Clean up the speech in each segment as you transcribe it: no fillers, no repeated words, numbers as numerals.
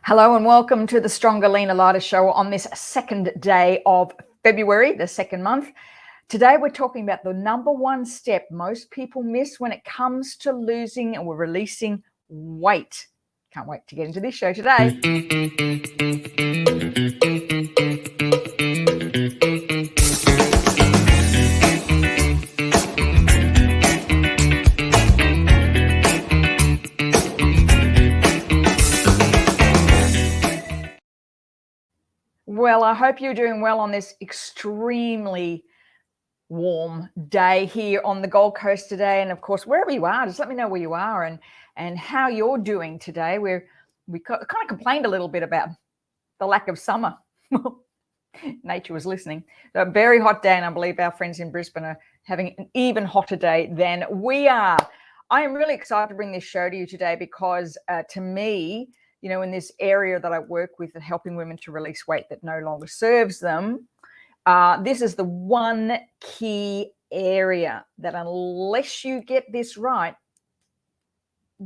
Hello and welcome to the Stronger, Leaner, Lighter show on this second day of February, the second month. Today we're talking about the number one step most people miss when it comes to losing or releasing weight. Can't wait to get into this show today. Well, I hope you're doing well on this extremely warm day here on the Gold Coast today. And of course, wherever you are, just let me know where you are and how you're doing today. We kind of complained a little bit about the lack of summer. Nature was listening. So a very hot day, and I believe our friends in Brisbane are having an even hotter day than we are. I am really excited to bring this show to you today because to me, you know, in this area that I work with, helping women to release weight that no longer serves them, this is the one key area that unless you get this right,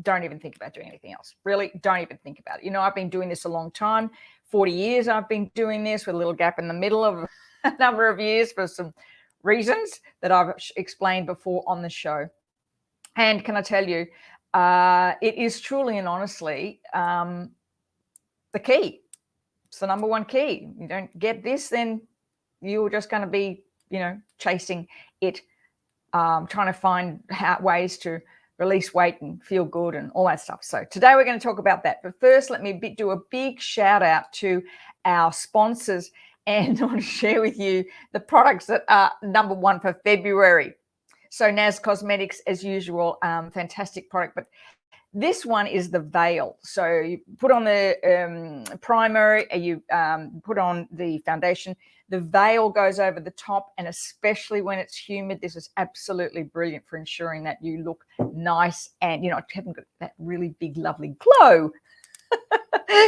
don't even think about doing anything else. Really, don't even think about it. You know, I've been doing this a long time. 40 years I've been doing this with a little gap in the middle of a number of years for some reasons that I've explained before on the show. And can I tell you, it is truly and honestly the key. It's the number one key. You don't get this, then you're just going to be, you know, chasing it, trying to find ways to release weight and feel good and all that stuff. So today we're going to talk about that. But first, let me do a big shout out to our sponsors, and I want to share with you the products that are number one for February. So NAS Cosmetics, as usual, fantastic product, but this one is the veil. So you put on the primer, you put on the foundation, the veil goes over the top, and especially when it's humid, this is absolutely brilliant for ensuring that you look nice and, you know, haven't got that really big, lovely glow.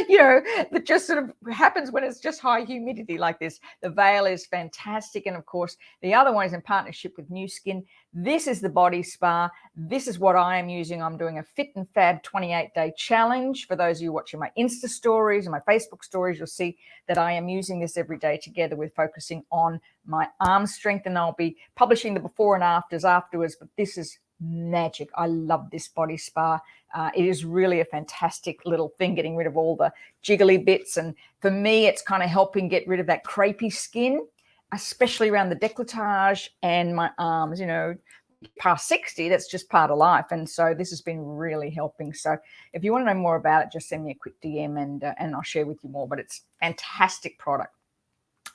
You know, that just sort of happens when it's just high humidity like this. The veil is fantastic. And of course, the other one is in partnership with New Skin. This is the body spa. This is what I am using. I'm doing a Fit and Fab 28-day challenge. For those of you watching my Insta stories and my Facebook stories, you'll see that I am using this every day together with focusing on my arm strength. And I'll be publishing the before and afters afterwards, but this is magic. I love this body spa. It is really a fantastic little thing, getting rid of all the jiggly bits. And for me, it's kind of helping get rid of that crepey skin, especially around the décolletage and my arms. You know, past 60, that's just part of life. And so this has been really helping. So if you want to know more about it, just send me a quick DM and I'll share with you more. But it's a fantastic product.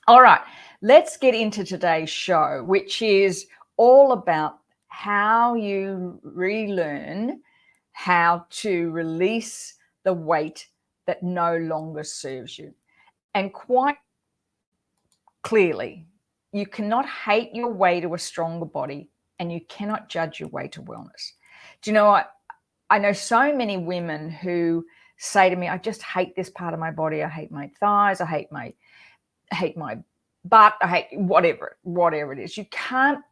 All right, let's get into today's show, which is all about how you relearn how to release the weight that no longer serves you. And quite clearly, you cannot hate your way to a stronger body, and you cannot judge your way to wellness. Do you know what? I know so many women who say to me, I just hate this part of my body. I hate my thighs. I hate my butt. I hate whatever it is. You can't.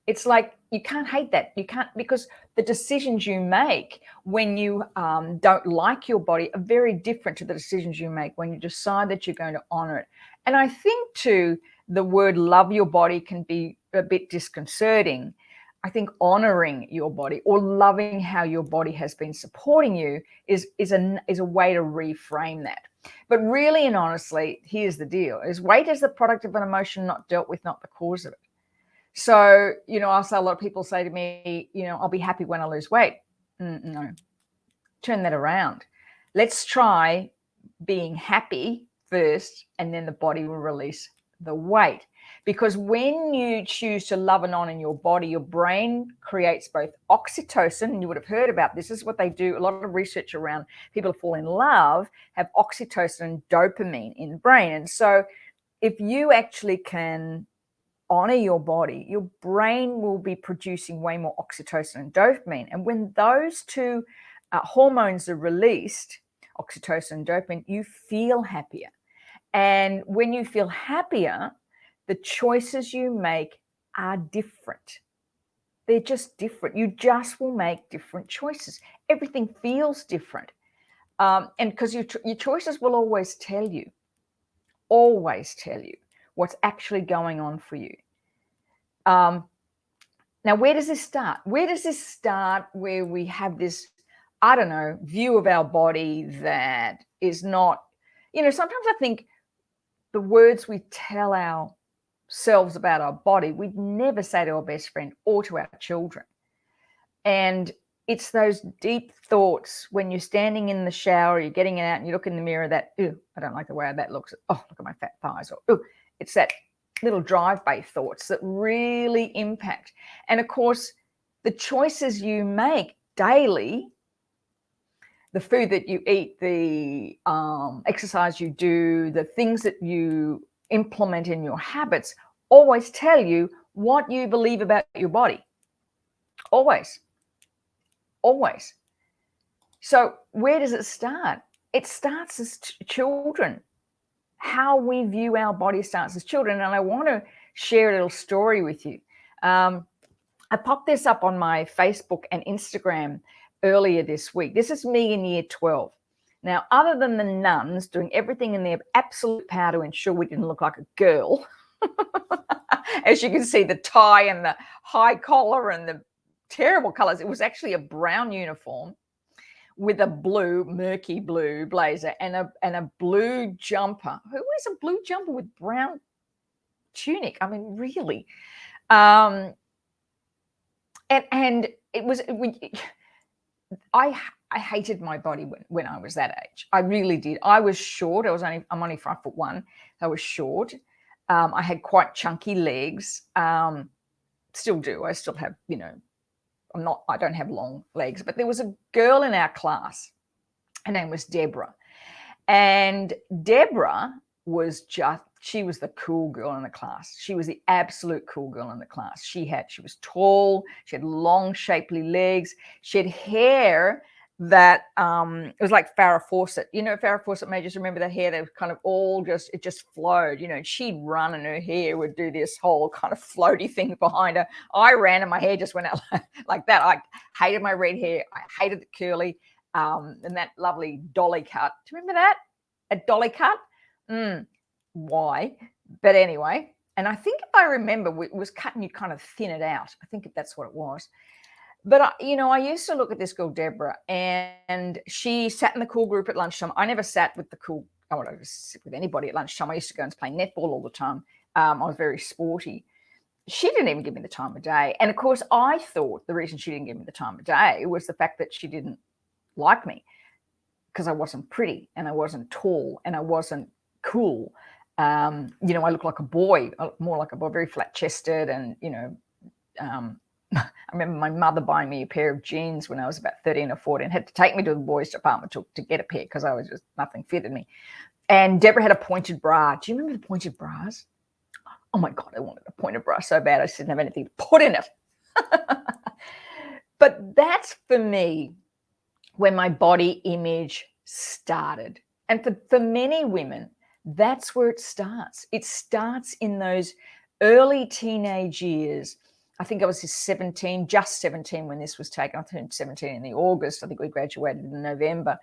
It's like you can't hate that. You can't, because the decisions you make when you don't like your body are very different to the decisions you make when you decide that you're going to honor it. And I think too, the word love your body can be a bit disconcerting. I think honoring your body or loving how your body has been supporting you is a way to reframe that. But really and honestly, here's the deal: is weight is the product of an emotion not dealt with, not the cause of it. So, you know, a lot of people say to me, you know, I'll be happy when I lose weight. No, turn that around. Let's try being happy first, and then the body will release the weight. Because when you choose to love and honor your body, your brain creates both oxytocin, and you would have heard about this. This is what they do. A lot of research around people who fall in love have oxytocin and dopamine in the brain. And so if you actually can honor your body, your brain will be producing way more oxytocin and dopamine. And when those two hormones are released, oxytocin and dopamine, you feel happier. And when you feel happier, the choices you make are different. They're just different. You just will make different choices. Everything feels different. And because your choices will always tell you what's actually going on for you. Now, where does this start? Where we have this, I don't know, view of our body that is not, sometimes I think the words we tell ourselves about our body, we'd never say to our best friend or to our children. And it's those deep thoughts when you're standing in the shower, you're getting out and you look in the mirror that, ooh, I don't like the way that looks. Oh, look at my fat thighs. Or, ooh, it's that little drive-by thoughts that really impact. And of course, the choices you make daily, the food that you eat, the exercise you do, the things that you implement in your habits always tell you what you believe about your body. Always. So where does it start? It starts as children. How we view our body starts as children. And I want to share a little story with you. I popped this up on my Facebook and Instagram earlier this week. This is me in year 12. Now, other than the nuns doing everything in their absolute power to ensure we didn't look like a girl, as you can see, the tie and the high collar and the terrible colors, it was actually a brown uniform with a murky blue blazer and a blue jumper. Who wears a blue jumper with brown tunic? I mean, really? And it was, I hated my body when I was that age. I really did. I was short. I'm only 5'1". I was short. I had quite chunky legs. Still do. I still have, I don't have long legs, but there was a girl in our class. Her name was Deborah. And Deborah she was the cool girl in the class. She was the absolute cool girl in the class. She was tall. She had long, shapely legs. She had hair that it was like Farrah Fawcett. Farrah Fawcett may just remember that hair that was kind of it just flowed. She'd run and her hair would do this whole kind of floaty thing behind her. I ran and my hair just went out like that. I hated my red hair. I hated the curly and that lovely dolly cut. Do you remember that? A dolly cut? Why? But anyway, and I think if I remember, it was cut and you kind of thin it out. I think that's what it was. But, I used to look at this girl, Deborah, and she sat in the cool group at lunchtime. I never sat with I would never sit with anybody at lunchtime. I used to go and play netball all the time. I was very sporty. She didn't even give me the time of day. And, of course, I thought the reason she didn't give me the time of day was the fact that she didn't like me because I wasn't pretty and I wasn't tall and I wasn't cool. I look like a boy, more like a boy, very flat-chested and, I remember my mother buying me a pair of jeans when I was about 13 or 14, had to take me to the boys' department to get a pair because nothing fitted me. And Deborah had a pointed bra. Do you remember the pointed bras? Oh my God, I wanted a pointed bra so bad I just didn't have anything to put in it. But that's for me when my body image started. And for many women, that's where it starts. It starts in those early teenage years. I think I was just 17 when this was taken. I turned 17 in the August. I think we graduated in November.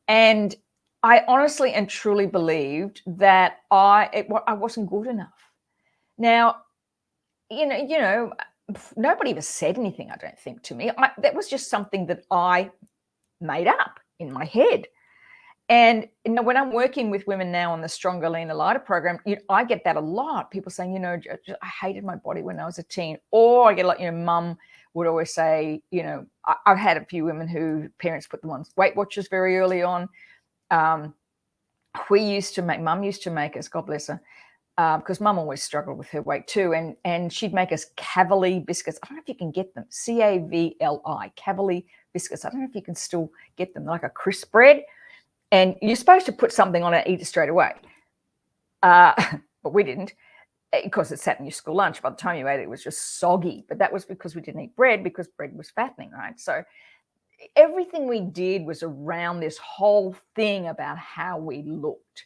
And I honestly and truly believed that I wasn't good enough. Now, nobody ever said anything, I don't think, to me. That was just something that I made up in my head. And when I'm working with women now on the Stronger, Leaner, Lighter program, I get that a lot. People saying, I hated my body when I was a teen. Or I get like, Mum would always say, I've had a few women who parents put them on Weight Watchers very early on. Mum used to make us, God bless her, because Mum always struggled with her weight too. And she'd make us Cavalli biscuits. I don't know if you can get them. Cavli, Cavalli biscuits. I don't know if you can still get them, like a crisp bread. And you're supposed to put something on it, eat it straight away. But we didn't, because it sat in your school lunch. By the time you ate it, it was just soggy. But that was because we didn't eat bread, because bread was fattening, right? So everything we did was around this whole thing about how we looked.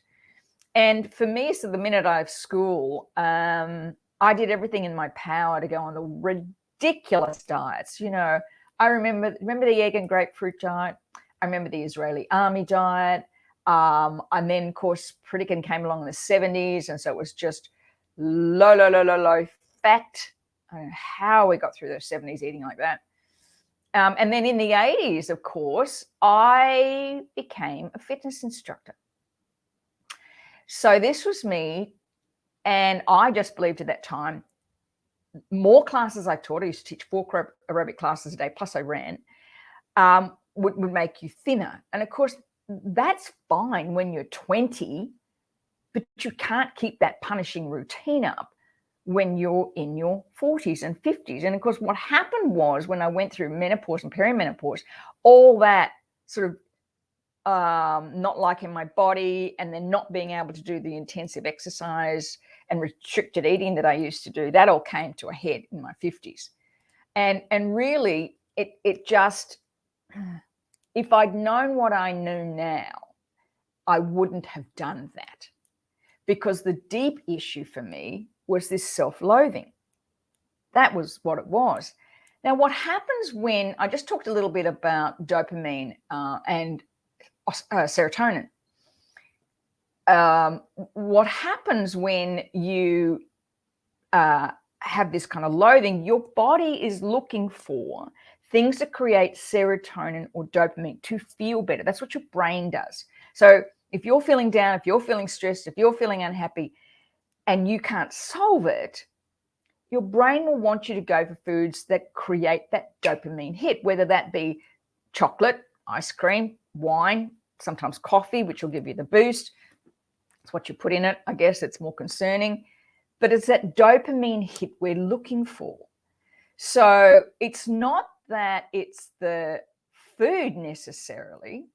And for me, so the minute I left school, I did everything in my power to go on the ridiculous diets. I remember the egg and grapefruit diet. I remember the Israeli army diet. And then, of course, Pritikin came along in the 70s. And so it was just low fat. I don't know how we got through those 70s eating like that. And then in the 80s, of course, I became a fitness instructor. So this was me. And I just believed at that time, more classes I taught, I used to teach 4 aerobic classes a day, plus I ran, would make you thinner. And of course, that's fine when you're 20, but you can't keep that punishing routine up when you're in your 40s and 50s. And of course, what happened was when I went through menopause and perimenopause, all that sort of not liking my body and then not being able to do the intensive exercise and restricted eating that I used to do, that all came to a head in my 50s. And really, it just, if I'd known what I know now, I wouldn't have done that, because the deep issue for me was this self-loathing. That was what it was. Now, what happens when, I just talked a little bit about dopamine and serotonin. What happens when you have this kind of loathing, your body is looking for things that create serotonin or dopamine to feel better. That's what your brain does. So if you're feeling down, if you're feeling stressed, if you're feeling unhappy and you can't solve it, your brain will want you to go for foods that create that dopamine hit, whether that be chocolate, ice cream, wine, sometimes coffee, which will give you the boost. It's what you put in it. I guess it's more concerning, but it's that dopamine hit we're looking for. So it's not that it's the food necessarily.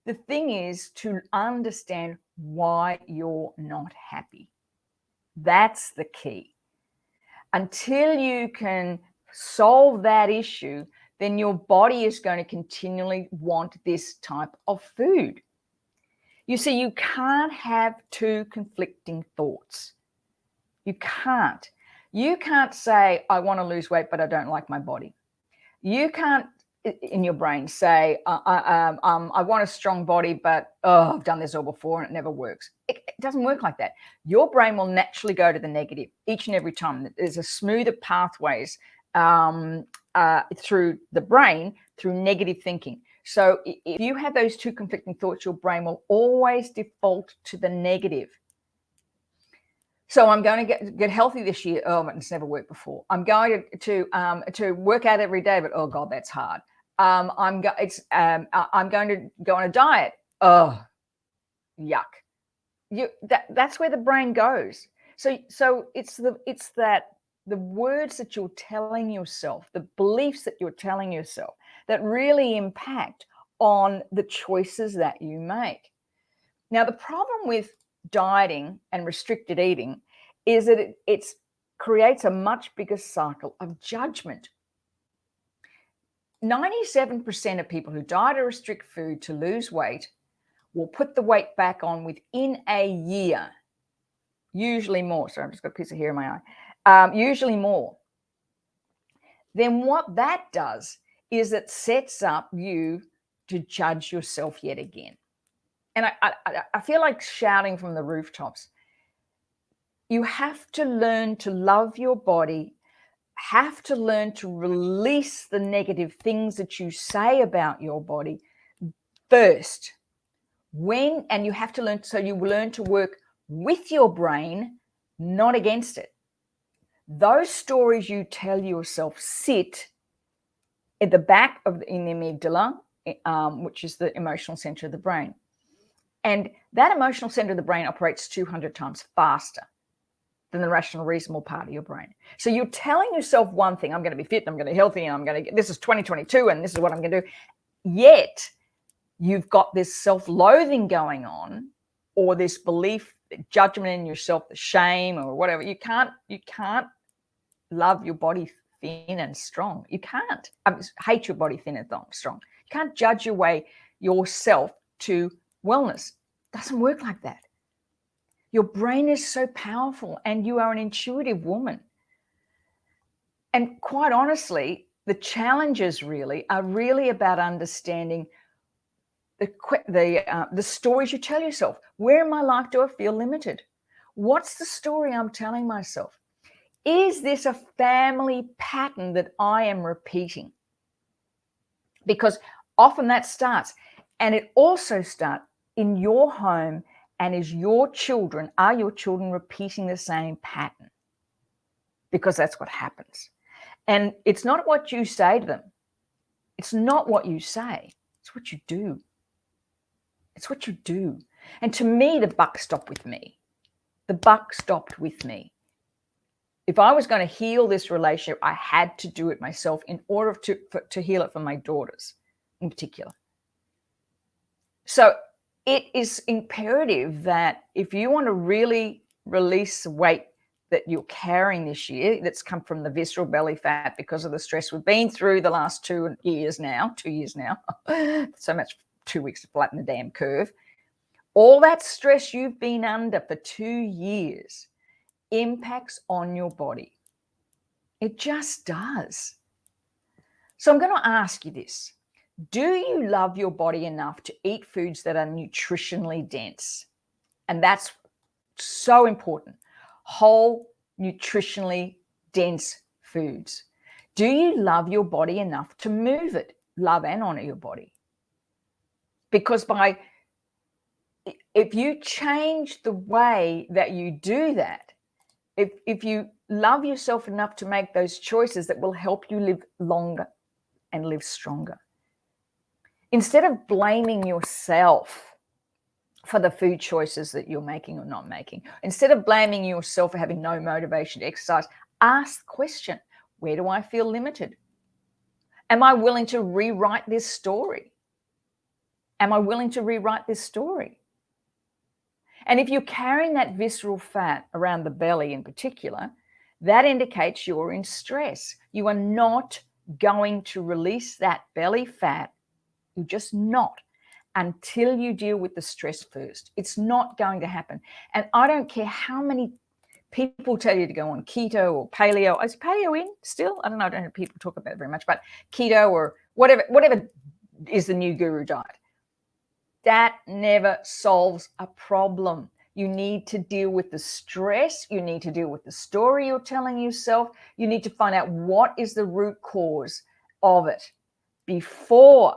The thing is to understand why you're not happy. That's the key. Until you can solve that issue, then your body is going to continually want this type of food. You see, you can't have 2 conflicting thoughts. You can't. You can't say, I want to lose weight, but I don't like my body. You can't, in your brain, say, I want a strong body, but I've done this all before and it never works. It doesn't work like that. Your brain will naturally go to the negative each and every time. There's a smoother pathways through the brain, through negative thinking. So if you have those 2 conflicting thoughts, your brain will always default to the negative. So I'm going to get healthy this year. Oh, it's never worked before. I'm going to work out every day, but oh God, that's hard. I'm going to go on a diet. Oh, yuck. That's where the brain goes. So it's that the words that you're telling yourself, the beliefs that you're telling yourself, that really impact on the choices that you make. Now, the problem with dieting and restricted eating is that it creates a much bigger cycle of judgment. 97% of people who diet or restrict food to lose weight will put the weight back on within a year, usually more. Sorry, I've just got a piece of hair in my eye. Usually more. Then what that does is it sets up you to judge yourself yet again. And I feel like shouting from the rooftops. You have to learn to love your body, have to learn to release the negative things that you say about your body first. And you have to learn, so you learn to work with your brain, not against it. Those stories you tell yourself sit at the back in the amygdala, which is the emotional center of the brain. And that emotional center of the brain operates 200 times faster than the rational, reasonable part of your brain. So you're telling yourself one thing, I'm going to be fit, I'm going to be healthy, and this is 2022, and this is what I'm going to do. Yet you've got this self-loathing going on, or this belief, judgment in yourself, the shame or whatever. You can't love your body thin and strong. You can't. Hate your body thin and strong. You can't judge your way yourself to wellness. It doesn't work like that. Your brain is so powerful, and you are an intuitive woman. And quite honestly, the challenges really are about understanding the stories you tell yourself. Where in my life do I feel limited? What's the story I'm telling myself? Is this a family pattern that I am repeating? Because often that starts, and it also starts in your home. And are your children repeating the same pattern? Because that's what happens. And it's not what you say to them. It's not what you say. It's what you do. It's what you do. And to me, the buck stopped with me. The buck stopped with me. If I was going to heal this relationship, I had to do it myself in order to heal it for my daughters in particular. So it is imperative that if you want to really release the weight that you're carrying this year, that's come from the visceral belly fat because of the stress we've been through the last 2 years now, so much 2 weeks to flatten the damn curve. All that stress you've been under for 2 years impacts on your body. It just does. So I'm going to ask you this. Do you love your body enough to eat foods that are nutritionally dense? And that's so important. Whole, nutritionally dense foods. Do you love your body enough to move it? Love and honor your body. Because if you change the way that you do that, if you love yourself enough to make those choices that will help you live longer and live stronger. Instead of blaming yourself for the food choices that you're making or not making, instead of blaming yourself for having no motivation to exercise, ask the question, where do I feel limited? Am I willing to rewrite this story? Am I willing to rewrite this story? And if you're carrying that visceral fat around the belly in particular, that indicates you're in stress. You are not going to release that belly fat. You're just not, until you deal with the stress first. It's not going to happen. And I don't care how many people tell you to go on keto or paleo. Is paleo in still? I don't know. I don't hear people talk about it very much, but keto or whatever is the new guru diet. That never solves a problem. You need to deal with the stress. You need to deal with the story you're telling yourself. You need to find out what is the root cause of it before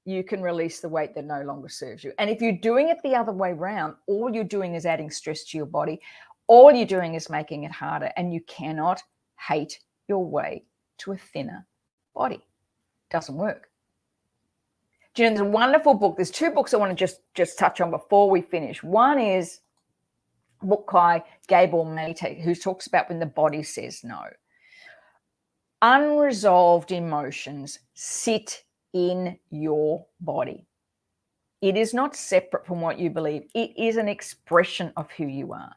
you can release the weight that no longer serves you. And if you're doing it the other way around, all you're doing is adding stress to your body. All you're doing is making it harder, and you cannot hate your way to a thinner body. It doesn't work. Do you know, there's a wonderful book. There's 2 books I want to just touch on before we finish. One is a book by Gabor Mate, who talks about when the body says no. Unresolved emotions sit in your body. It is not separate from what you believe. It is an expression of who you are.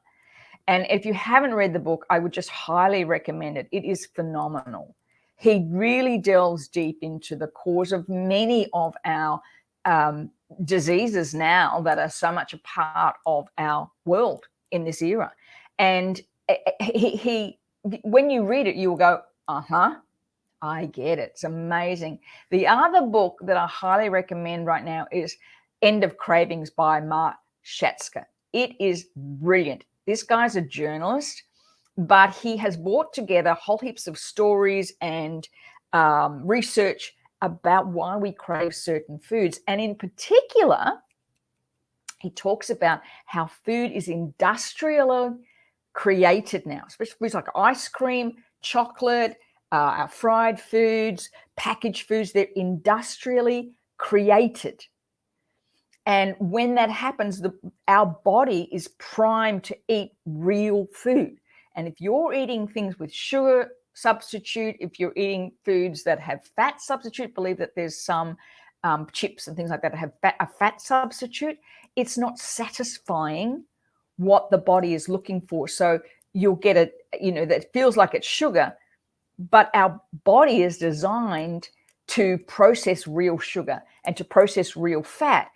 And if you haven't read the book, I would just highly recommend it. It is phenomenal. He really delves deep into the cause of many of our diseases now that are so much a part of our world in this era. And he when you read it, you will go, I get it. It's amazing. The other book that I highly recommend right now is End of Cravings by Shatzka. It is brilliant. This guy's a journalist, but he has brought together whole heaps of stories and research about why we crave certain foods. And in particular, he talks about how food is industrially created now, especially foods like ice cream, chocolate, our fried foods, packaged foods. They're industrially created. And when that happens, our body is primed to eat real food. And if you're eating things with sugar substitute, if you're eating foods that have fat substitute, believe that there's some chips and things like that have a fat substitute, it's not satisfying what the body is looking for. So you'll get it, that feels like it's sugar, but our body is designed to process real sugar and to process real fat.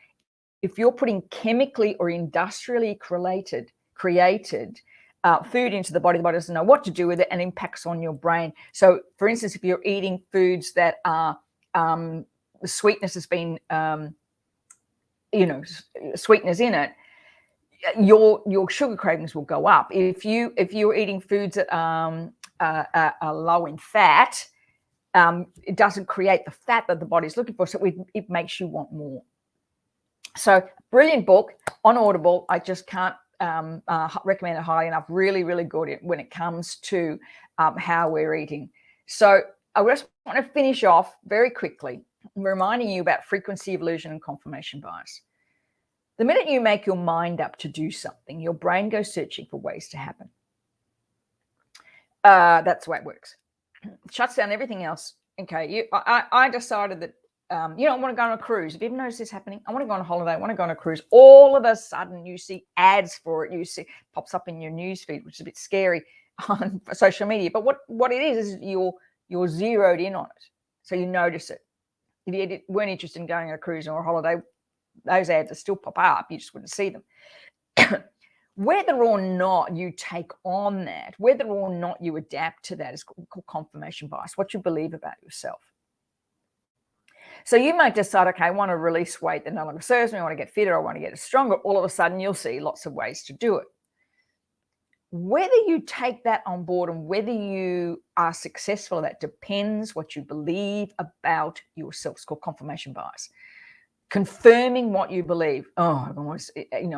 If you're putting chemically or industrially created food into the body doesn't know what to do with it and impacts on your brain. So, for instance, if you're eating foods that are the sweetness has been sweeteners in it, your sugar cravings will go up. If you're eating foods that are low in fat, it doesn't create the fat that the body's looking for, so it makes you want more. So brilliant book on Audible. I just can't recommend it highly enough. Really, really good when it comes to how we're eating. So I just want to finish off very quickly, reminding you about frequency illusion and confirmation bias. The minute you make your mind up to do something, your brain goes searching for ways to happen. That's the way it works. It shuts down everything else. Okay, I decided that, I want to go on a cruise. Have you ever noticed this happening? I want to go on a holiday. I want to go on a cruise. All of a sudden, you see ads for it. You see it pops up in your newsfeed, which is a bit scary on social media. But what it is you're zeroed in on it, so you notice it. If you weren't interested in going on a cruise or a holiday, those ads will still pop up. You just wouldn't see them. Whether or not you take on that, whether or not you adapt to that, is called confirmation bias, what you believe about yourself. So you might decide, okay, I want to release weight that no longer serves me. I want to get fitter. I want to get stronger. All of a sudden, you'll see lots of ways to do it. Whether you take that on board and whether you are successful at that depends what you believe about yourself. It's called confirmation bias. Confirming what you believe. Oh, I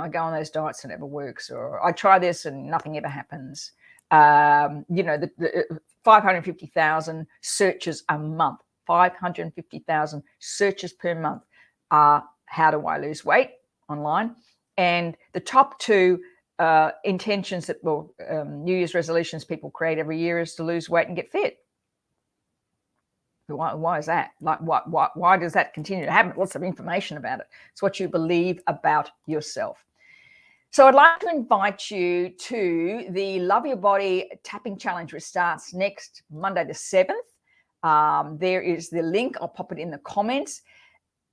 go on those diets and it never works, or I try this and nothing ever happens. The 550,000 searches a month. 550,000 searches per month are how do I lose weight online, and the top two intentions that New Year's resolutions people create every year is to lose weight and get fit. Why is that? Like, why does that continue to happen? Lots of information about it. It's what you believe about yourself. So I'd like to invite you to the Love Your Body Tapping Challenge, which starts next Monday the 7th. There is the link. I'll pop it in the comments.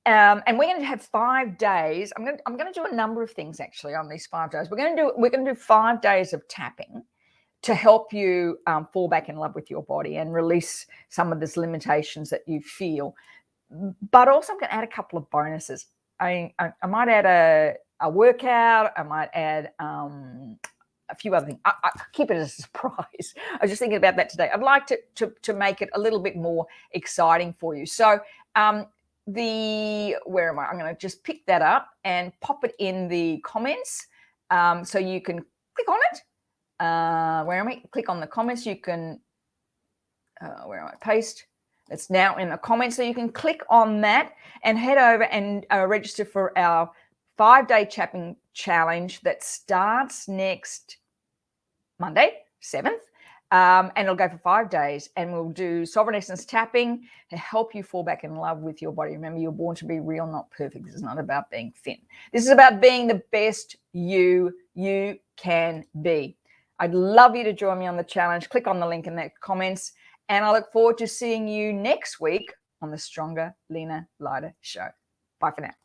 And we're going to have 5 days. I'm going to do a number of things actually on these 5 days. We're going to do 5 days of tapping to help you fall back in love with your body and release some of these limitations that you feel. But also I'm going to add a couple of bonuses. I might add a workout. I might add a few other things. I keep it as a surprise. I was just thinking about that today. I'd like to make it a little bit more exciting for you. So where am I? I'm going to just pick that up and pop it in the comments so you can click on it. Where am I? Click on the comments. You can, where am I? Paste. It's now in the comments. So you can click on that and head over and register for our 5-day tapping challenge that starts next Monday, 7th. And it'll go for 5 days, and we'll do sovereign essence tapping to help you fall back in love with your body. Remember, you're born to be real, not perfect. This is not about being thin. This is about being the best you can be. I'd love you to join me on the challenge. Click on the link in the comments, and I look forward to seeing you next week on the Stronger, Leaner, Lighter show. Bye for now.